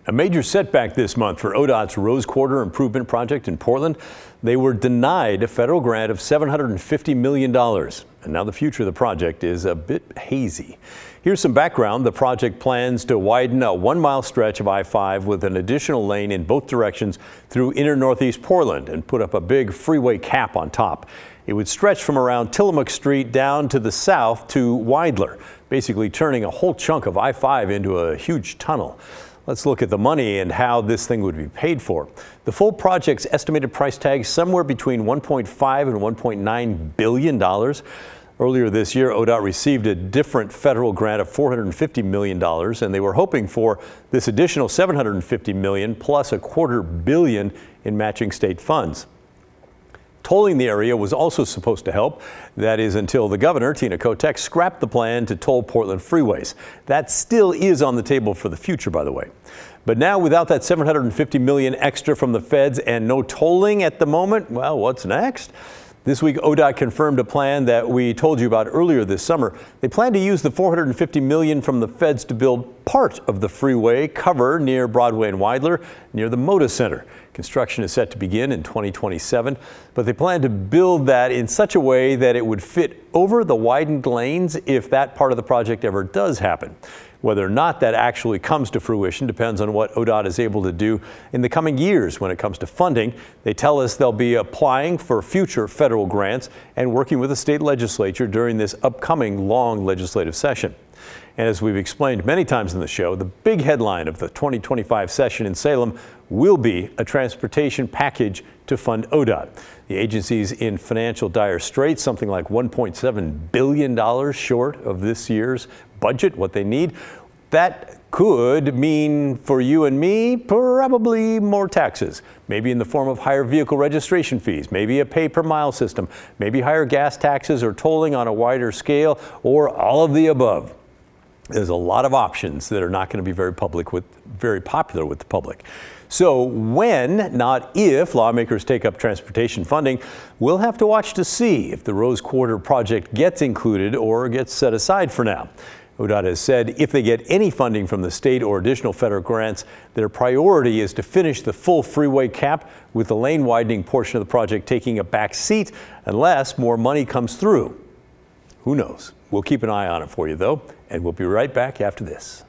A major setback this month for ODOT's Rose Quarter Improvement Project in Portland. They were denied a federal grant of $750 million. And now the future of the project is a bit hazy. Here's some background. The project plans to widen a 1-mile stretch of I-5 with an additional lane in both directions through inner northeast Portland and put up a big freeway cap on top. It would stretch from around Tillamook Street down to the south to Weidler, basically turning a whole chunk of I-5 into a huge tunnel. Let's look at the money and how this thing would be paid for. The full project's estimated price tag is somewhere between $1.5 and $1.9 billion. Earlier this year, ODOT received a different federal grant of $450 million, and they were hoping for this additional $750 million plus $250 million in matching state funds. Tolling the area was also supposed to help. That is until the governor, Tina Kotek, scrapped the plan to toll Portland freeways. That still is on the table for the future, by the way. But now, without that $750 million extra from the feds and no tolling at the moment, well, what's next? This week, ODOT confirmed a plan that we told you about earlier this summer. They plan to use the $450 million from the feds to build part of the freeway cover near Broadway and Weidler, near the Moda Center. Construction is set to begin in 2027, but they plan to build that in such a way that it would fit over the widened lanes if that part of the project ever does happen. Whether or not that actually comes to fruition depends on what ODOT is able to do in the coming years when it comes to funding. They tell us they'll be applying for future federal grants and working with the state legislature during this upcoming long legislative session. And as we've explained many times in the show, the big headline of the 2025 session in Salem will be a transportation package to fund ODOT. The agency's in financial dire straits, something like $1.7 billion short of this year's budget, what they need. That could mean for you and me probably more taxes, maybe in the form of higher vehicle registration fees, maybe a pay per mile system, maybe higher gas taxes or tolling on a wider scale, or all of the above. There's a lot of options that are not going to be very popular with the public. So when, not if, lawmakers take up transportation funding, we'll have to watch to see if the Rose Quarter project gets included or gets set aside for now. ODOT has said if they get any funding from the state or additional federal grants, their priority is to finish the full freeway cap, with the lane widening portion of the project taking a back seat unless more money comes through. Who knows? We'll keep an eye on it for you, though, and we'll be right back after this.